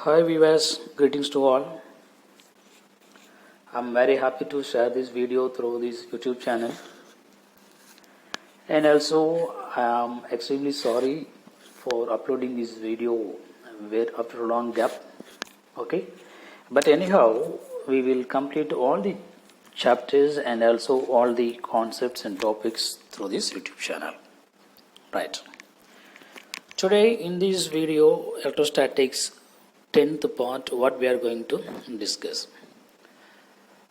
Hi viewers, greetings to all. I'm very happy to share this video through this YouTube channel, and also I am extremely sorry for uploading this video after a long gap. Okay, but anyhow, we will complete all the chapters and also all the concepts and topics through this YouTube channel. Right. Today in this video, electrostatics 10th part, what we are going to discuss.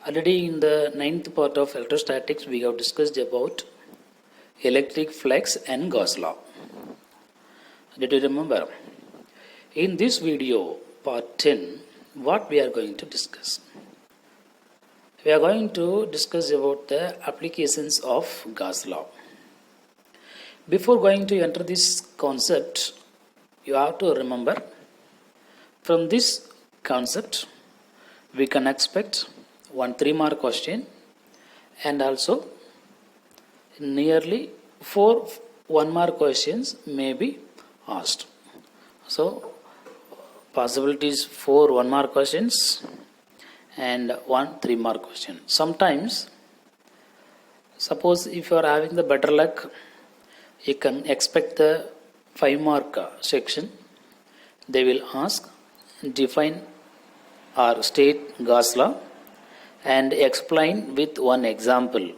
Already in the 9th part of electrostatics, we have discussed about electric flux and Gauss law. Did you remember? In this video, part 10, what we are going to discuss? We are going to discuss about the applications of Gauss law. Before going to enter this concept, you have to remember, from this concept, we can expect one 3-mark question and also nearly 4 1-mark questions may be asked. So, possibilities 4 1-mark questions and 1 3-mark question. Sometimes, suppose if you are having the better luck, you can expect the 5-mark section. They will ask, define or state Gauss law and explain with one example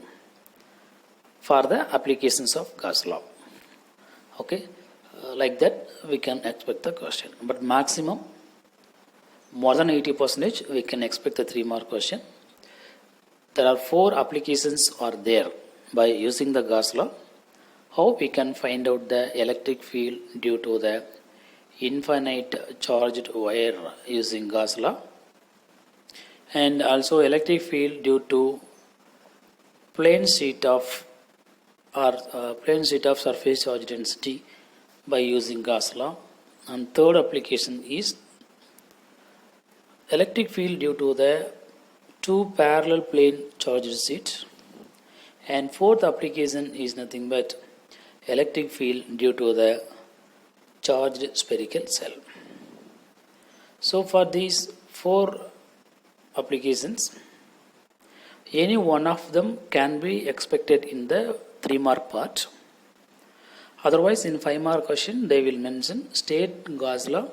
for the applications of Gauss law. Okay, like that we can expect the question. But maximum, more than 80%, we can expect the 3-mark question. There are 4 applications are there by using the Gauss law. How we can find out the electric field due to the infinite charged wire using Gauss law, and also electric field due to plane sheet of surface charge density by using Gauss law. And third application is electric field due to the 2 parallel plane charged sheet. And fourth application is nothing but electric field due to the charged spherical cell. So for these 4 applications, any one of them can be expected in the 3-mark part. Otherwise, in 5-mark question, they will mention state Gauss law,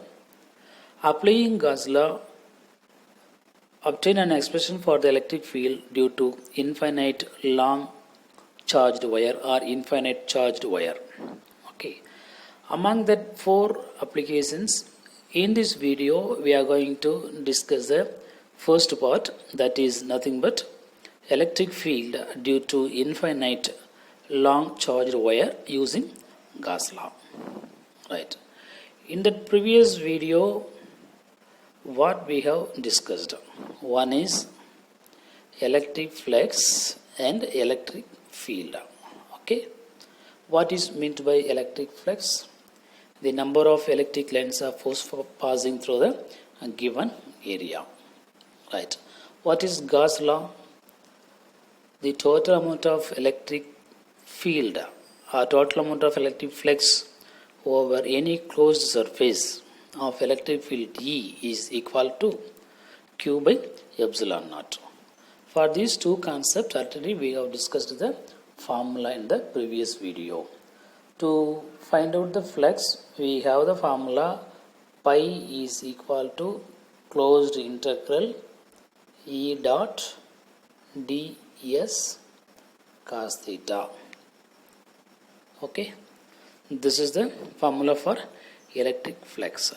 applying Gauss law, obtain an expression for the electric field due to infinite long charged wire or infinite charged wire. Okay. Among that 4 applications, in this video we are going to discuss the first part, that is nothing but electric field due to infinite long charged wire using Gauss law. Right. In the previous video, what we have discussed, one is electric flux and electric field. Okay. What is meant by electric flux? The number of electric lines of force passing through the given area. Right. What is Gauss law? The total amount of electric field or total amount of electric flux over any closed surface of electric field E is equal to Q by epsilon naught. For these two concepts, already we have discussed the formula in the previous video. To find out the flux, we have the formula pi is equal to closed integral E dot ds cos theta. Okay, this is the formula for electric flux.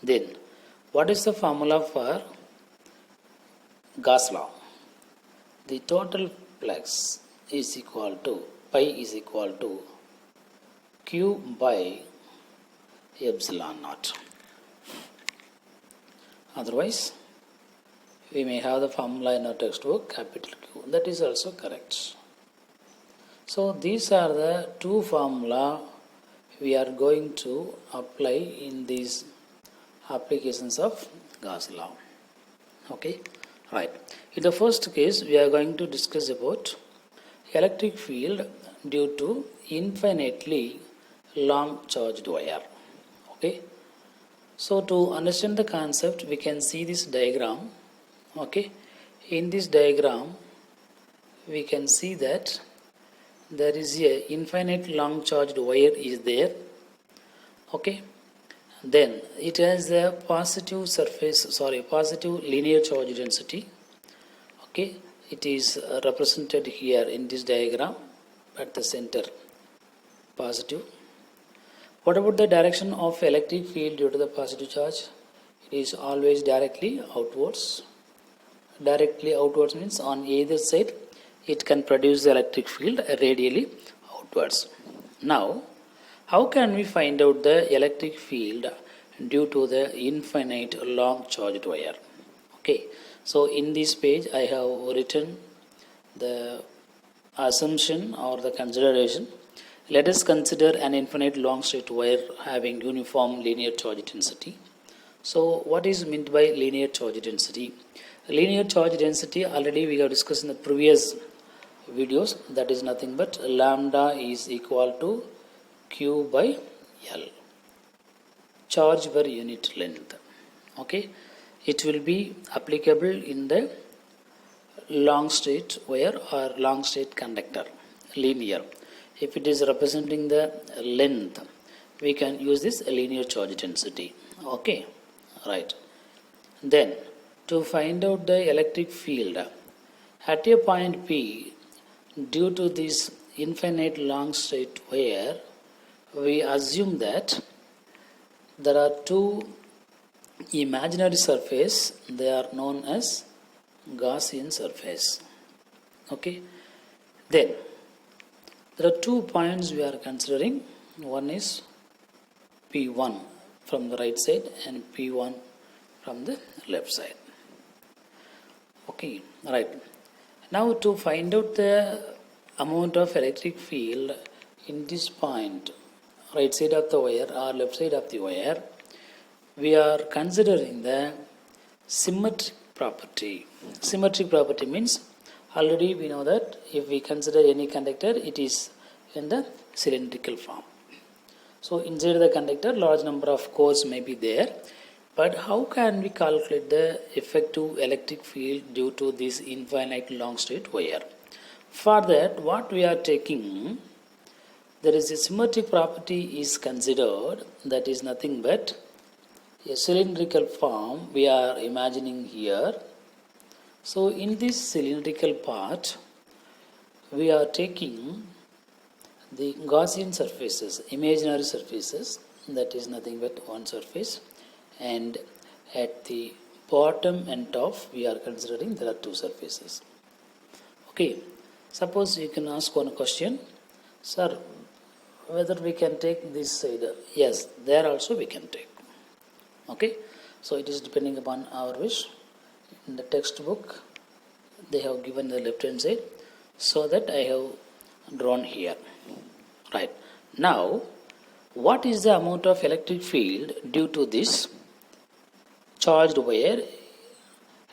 Then, what is the formula for Gauss law? The total flux is equal to pi is equal to Q by epsilon naught. Otherwise, we may have the formula in our textbook, capital Q. That is also correct. So these are the 2 formula we are going to apply in these applications of Gauss law. Okay, right. In the first case, we are going to discuss about electric field due to infinitely long charged wire. Okay, So to understand the concept, we can see this diagram. Okay, in this diagram, we can see that there is a infinite long charged wire is there. Okay, then it has a positive linear charge density. Okay, it is represented here in this diagram at the center, positive. What about the direction of electric field due to the positive charge? It is always directly outwards. Directly outwards means on either side it can produce the electric field radially outwards. Now, how can we find out the electric field due to the infinite long charged wire? Okay, so in this page I have written the assumption or the consideration. Let us consider an infinite long straight wire having uniform linear charge density. So what is meant by linear charge density? Linear charge density already we have discussed in the previous videos. That is nothing but lambda is equal to Q by L, charge per unit length. Okay, it will be applicable in the long straight wire or long straight conductor, linear. If it is representing the length, we can use this linear charge density. Okay, right. Then to find out the electric field at a point P, due to this infinite long straight wire, we assume that there are two imaginary surface. They are known as Gaussian surface. Okay, then there are 2 points we are considering. One is P1 from the right side and P1 from the left side. Okay, right. Now to find out the amount of electric field in this point, right side of the wire or left side of the wire, we are considering the symmetric property. Symmetric property means already we know that if we consider any conductor, it is in the cylindrical form. So inside the conductor, large number of cores may be there. But how can we calculate the effective electric field due to this infinite long straight wire? For that, what we are taking, there is a symmetric property is considered, that is nothing but a cylindrical form we are imagining here. So in this cylindrical part, we are taking the Gaussian surfaces, imaginary surfaces, that is nothing but one surface, and at the bottom and top we are considering there are two surfaces. Okay, suppose you can ask one question, sir, whether we can take this side. Yes, there also we can take. Okay, so it is depending upon our wish. In the textbook they have given the left hand side, so that I have drawn here. Right, now what is the amount of electric field due to this charged wire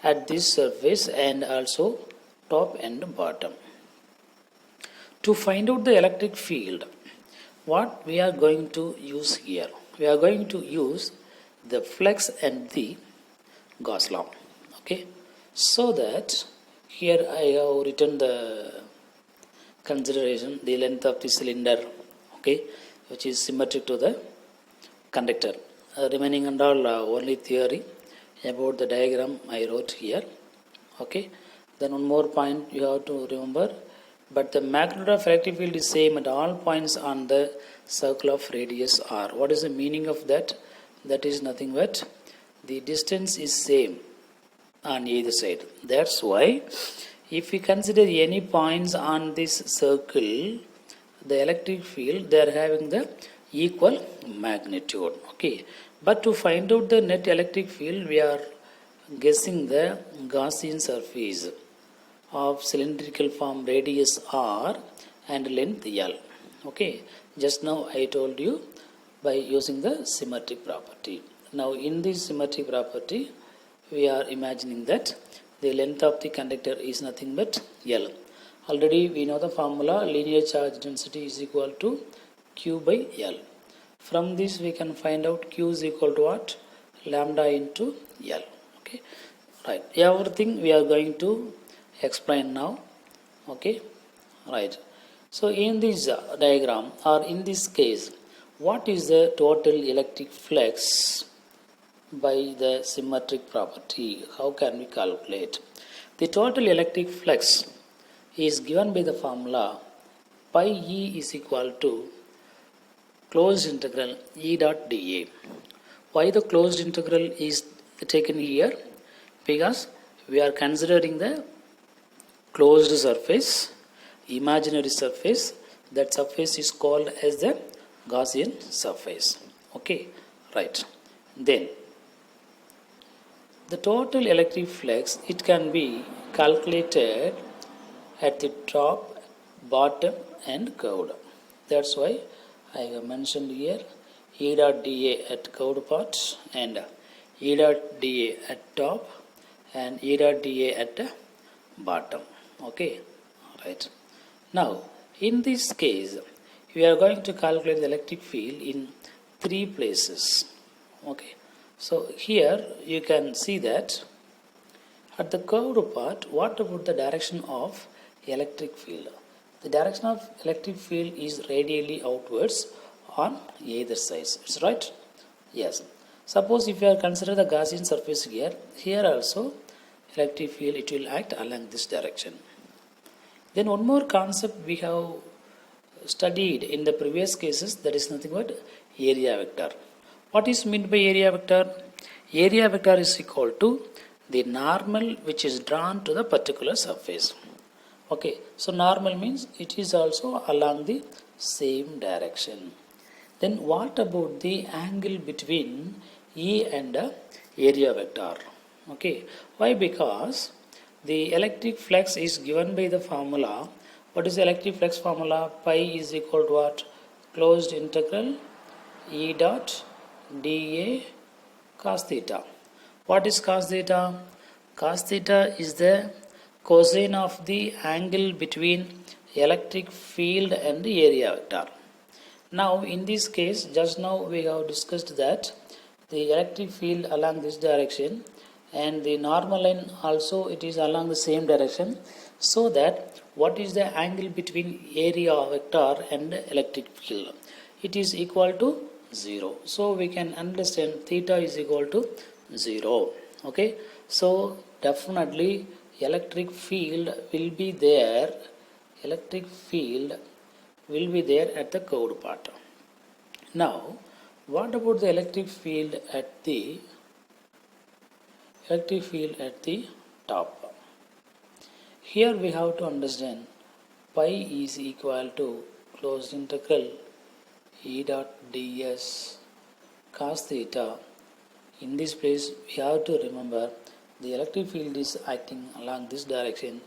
at this surface and also top and bottom? To find out the electric field, what we are going to use here? We are going to use the flux and the Gauss law. Okay, so that here I have written the consideration, the length of the cylinder, okay, which is symmetric to the conductor. Remaining and all only theory about the diagram I wrote here. Okay, then one more point you have to remember, but the magnitude of electric field is same at all points on the circle of radius r. What is the meaning of that? That is nothing but the distance is same on either side. That's why if we consider any points on this circle, the electric field, they are having the equal magnitude. Okay, but to find out the net electric field, we are guessing the Gaussian surface of cylindrical form, radius r and length L. Okay, just now I told you by using the symmetric property. Now in this symmetric property, we are imagining that the length of the conductor is nothing but L. Already we know the formula, linear charge density is equal to Q by L. From this we can find out Q is equal to what? lambda into L. Okay, right. Everything we are going to explain now. Okay, right. So in this diagram, or in this case, what is the total electric flux by the symmetric property? How can we calculate? The total electric flux is given by the formula pi E is equal to closed integral E dot dA. Why the closed integral is taken here? Because we are considering the closed surface, imaginary surface. That surface is called as the Gaussian surface. Okay, right. Then the total electric flux, it can be calculated at the top, bottom and curved. That's why I have mentioned here E dot dA at curved part and E dot dA at top and E dot dA at bottom. Okay, right. Now in this case we are going to calculate the electric field in three places. Okay, so here you can see that at the curved part, what about the direction of electric field? The direction of electric field is radially outwards on either sides. It's right? Yes. Suppose if you are consider the Gaussian surface here also electric field, it will act along this direction. Then one more concept we have studied in the previous cases, that is nothing but area vector. What is meant by area vector? Area vector is equal to the normal which is drawn to the particular surface. Okay, so normal means it is also along the same direction. Then what about the angle between E and area vector? Okay, why? Because the electric flux is given by the formula. What is the electric flux formula? Pi is equal to what? Closed integral E dot dA cos theta. What is cos theta? Cos theta is the cosine of the angle between electric field and the area vector. Now in this case, just now we have discussed that the electric field along this direction and the normal line also it is along the same direction, so that what is the angle between area vector and electric field? It is equal to 0. So we can understand theta is equal to 0. Okay, so definitely electric field will be there. Electric field will be there at the curved part. Now, what about the electric field at the top? Here we have to understand pi is equal to closed integral E dot ds cos theta. In this place we have to remember the electric field is acting along this direction,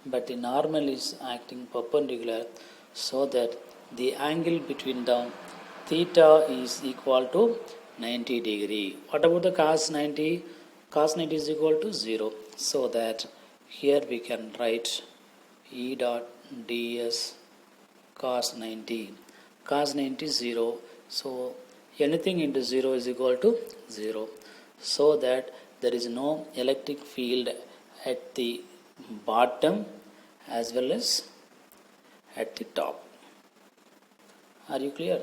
but the normal is acting perpendicular, so that the angle between them theta is equal to 90 degree. What about the cos 90? Cos 90 is equal to 0, so that here we can write E dot ds cos 90. Cos 90 is 0, so anything into 0 is equal to 0, so that there is no electric field at the bottom as well as at the top. Are you clear?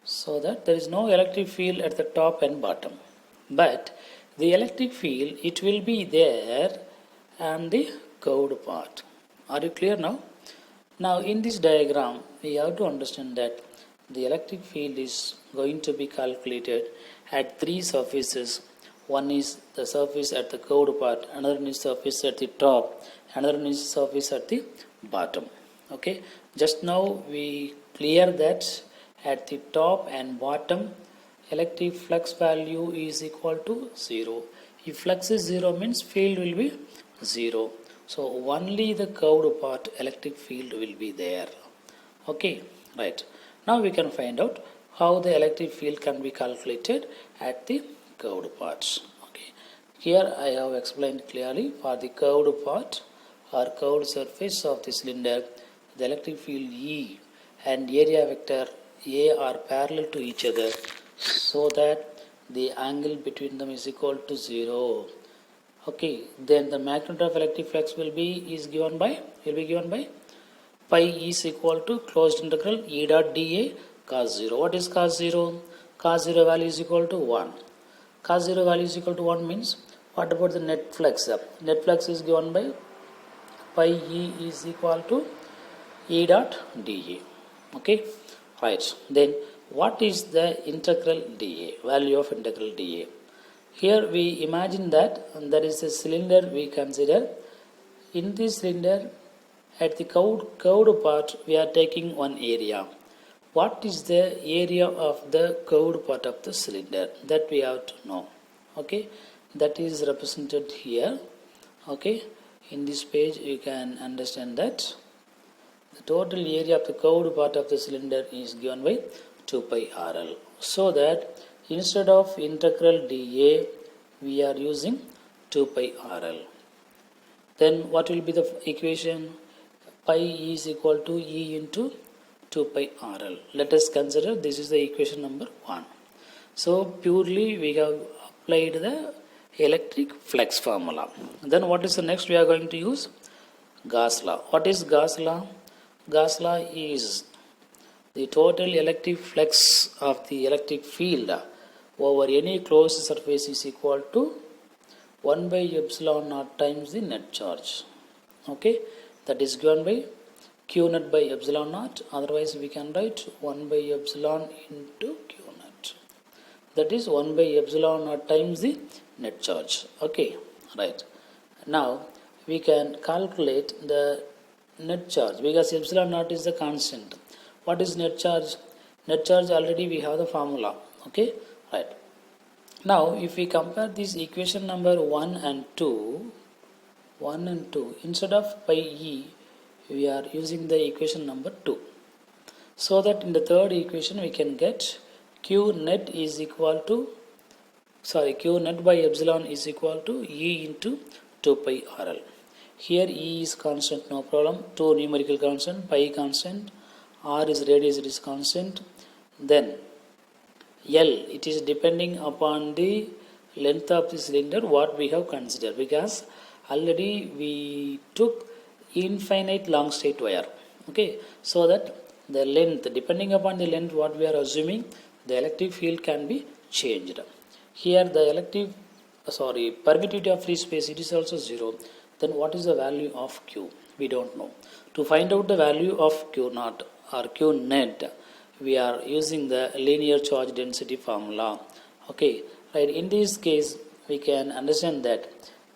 So that there is no electric field at the top and bottom, but the electric field it will be there on the curved part. Are you clear now? Now in this diagram we have to understand that the electric field is going to be calculated at three surfaces. One is the surface at the curved part, another is surface at the top, another is surface at the bottom. Okay, just now we clear that at the top and bottom electric flux value is equal to 0. If flux is 0 means field will be 0. So only the curved part electric field will be there. Okay, right. Now we can find out how the electric field can be calculated at the curved parts. Okay, here I have explained clearly for the curved part or curved surface of the cylinder, the electric field E and area vector A are parallel to each other, so that the angle between them is equal to 0. Okay, then the magnitude of electric flux will be given by pi is equal to closed integral E dot dA cos 0. What is cos 0? Cos 0 value is equal to 1. Cos 0 value is equal to 1 means, what about the net flux? Net flux is given by pi E is equal to E dot dA. Okay, right. Then what is the integral dA? Value of integral dA. Here we imagine that there is a cylinder we consider. In this cylinder, at the curved part, we are taking one area. What is the area of the curved part of the cylinder? That we have to know. Okay, that is represented here. Okay, in this page you can understand that the total area of the curved part of the cylinder is given by 2 pi RL. So that instead of integral dA, we are using 2 pi RL. Then what will be the equation? Pi is equal to E into 2 pi RL. Let us consider this is the equation number 1. So purely we have applied the electric flux formula. Then what is the next we are going to use? Gauss law. What is Gauss law? Gauss law is the total electric flux of the electric field over any closed surface is equal to 1 by epsilon naught times the net charge. Okay, that is given by Q net by epsilon naught. Otherwise we can write 1 by epsilon into Q net. That is 1 by epsilon naught times the net charge. Okay, right. Now we can calculate the net charge because epsilon naught is the constant. What is net charge? Net charge already we have the formula. Okay, right. Now if we compare this equation number 1 and 2, instead of pi E, we are using the equation number 2. So that in the third equation we can get Q net is equal to, Q net by epsilon is equal to E into 2 pi RL. Here E is constant, no problem. 2 numerical constant, pi constant, R is radius, it is constant. Then L, it is depending upon the length of the cylinder what we have considered, because already we took infinite long straight wire. Okay, so that the length, depending upon the length what we are assuming, the electric field can be changed. Here the permittivity of free space, it is also 0. Then what is the value of Q? We don't know. To find out the value of Q naught or Q net, we are using the linear charge density formula. Okay, right. In this case, we can understand that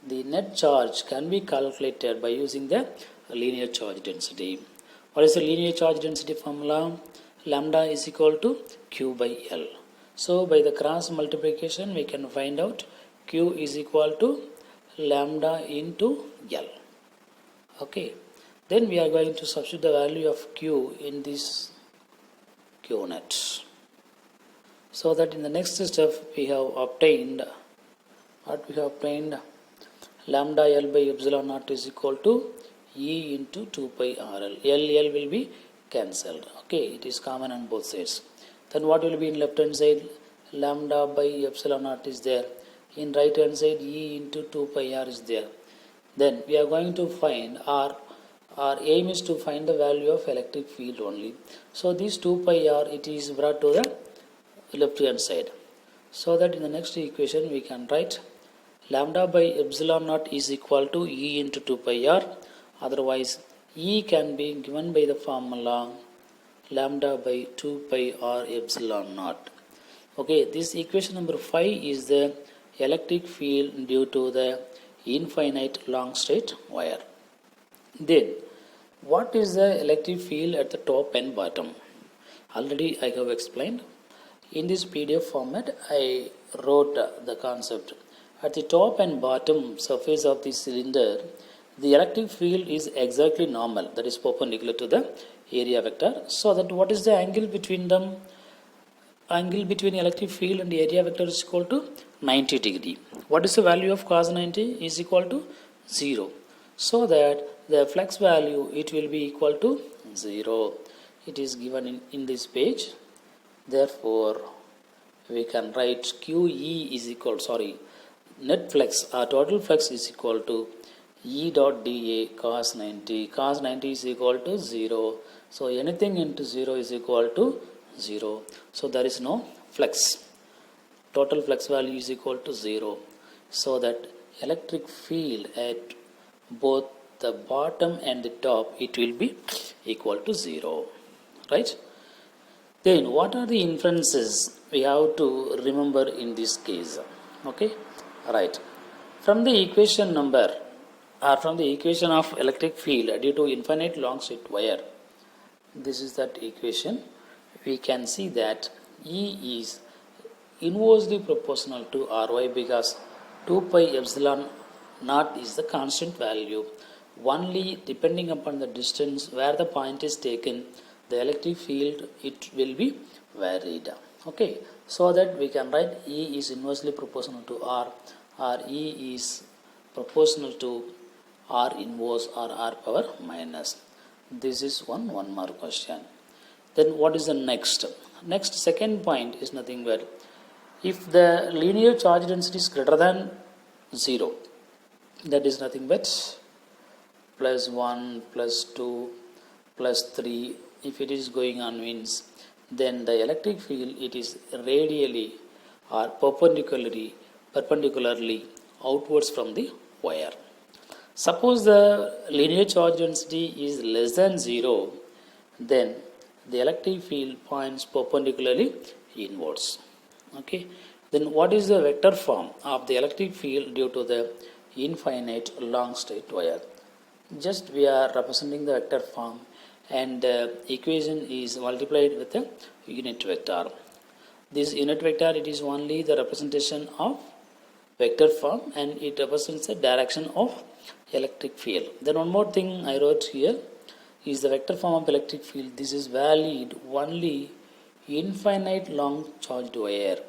the net charge can be calculated by using the linear charge density. What is the linear charge density formula? Lambda is equal to Q by L. So by the cross multiplication, we can find out Q is equal to lambda into L. Okay, then we are going to substitute the value of Q in this Q net. So that in the next step we have obtained lambda L by epsilon naught is equal to E into 2 pi RL. L will be cancelled. Okay, it is common on both sides. Then what will be in left hand side? Lambda by epsilon naught is there. In right hand side, E into 2 pi R is there. Then we are going to find our aim is to find the value of electric field only. So this 2 pi R, it is brought to the left hand side. So that in the next equation we can write lambda by epsilon naught is equal to E into 2 pi R. Otherwise E can be given by the formula lambda by 2 pi R epsilon naught. Okay, this equation number 5 is the electric field due to the infinite long straight wire. Then what is the electric field at the top and bottom? Already I have explained. In this PDF format I wrote the concept. At the top and bottom surface of the cylinder, the electric field is exactly normal, that is perpendicular to the area vector. So that what is the angle between them? Angle between electric field and the area vector is equal to 90 degree. What is the value of cos 90? Is equal to 0. So that the flux value, it will be equal to 0. It is given in this page. Therefore, we can write QE is equal, net flux or total flux is equal to E dot dA cos 90. Cos 90 is equal to 0. So anything into 0 is equal to 0. So there is no flux. Total flux value is equal to 0. So that electric field at both the bottom and the top, it will be equal to 0. Right? Then what are the inferences we have to remember in this case? Okay? Right. From the equation number, or from the equation of electric field due to infinite long straight wire, this is that equation, we can see that E is inversely proportional to Ry because 2 pi epsilon naught is the constant value. Only depending upon the distance where the point is taken, the electric field, it will be varied. Okay, so that we can write E is inversely proportional to R, or E is proportional to R inverse or R power minus. This is one more question. Then what is the next? Next, second point is nothing but if the linear charge density is greater than 0, that is nothing but plus 1, plus 2, plus 3, if it is going on means, then the electric field, it is radially or perpendicularly outwards from the wire. Suppose the linear charge density is less than 0, then the electric field points perpendicularly inwards. Okay. Then what is the vector form of the electric field due to the infinite long straight wire? Just we are representing the vector form, and equation is multiplied with a unit vector. This unit vector, it is only the representation of vector form, and it represents the direction of electric field. Then one more thing I wrote here is the vector form of electric field. This is valid only infinite long charged wire.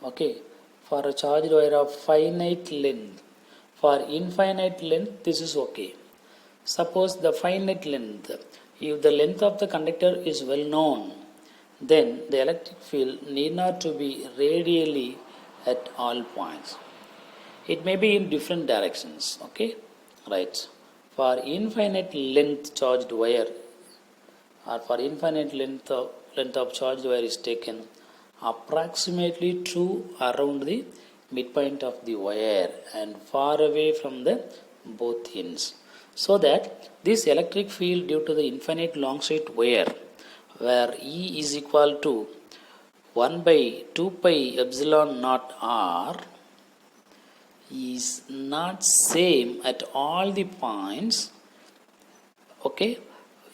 Okay, for a charged wire of finite length, for infinite length, this is okay. Suppose the finite length, if the length of the conductor is well known, then the electric field need not to be radially at all points. It may be in different directions. Okay, right. For infinite length charged wire, or for infinite length of charged wire is taken approximately true around the midpoint of the wire and far away from the both ends, so that this electric field due to the infinite long straight wire, where E is equal to 1 by 2 pi epsilon naught R, is not same at all the points. Okay,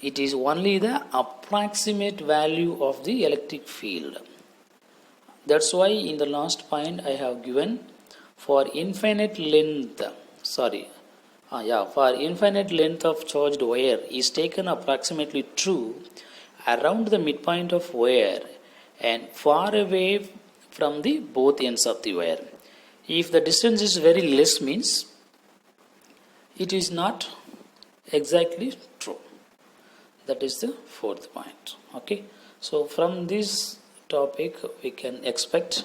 it is only the approximate value of the electric field. That's why in the last point I have given for infinite length, for infinite length of charged wire is taken approximately true around the midpoint of wire and far away from the both ends of the wire. If the distance is very less means it is not exactly true. That is the fourth point. Okay, so from this topic we can expect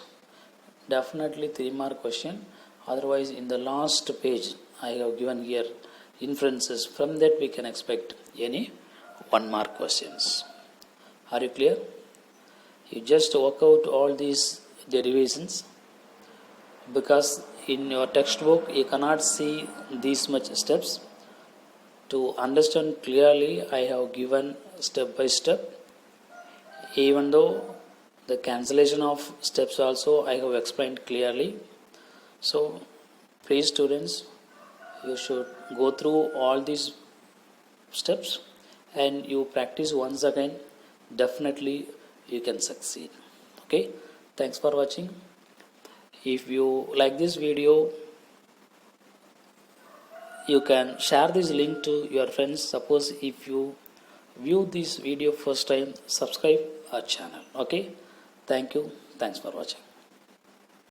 definitely 3 mark question. Otherwise in the last page I have given here inferences, from that we can expect any 1 mark questions. Are you clear? You just work out all these derivations, because in your textbook you cannot see these much steps. To understand clearly I have given step by step, even though the cancellation of steps also I have explained clearly. So please students, you should go through all these steps and you practice once again. Definitely you can succeed. Okay, thanks for watching. If you like this video, you can share this link to your friends. Suppose if you view this video first time, subscribe our channel. Okay, thank you, thanks for watching.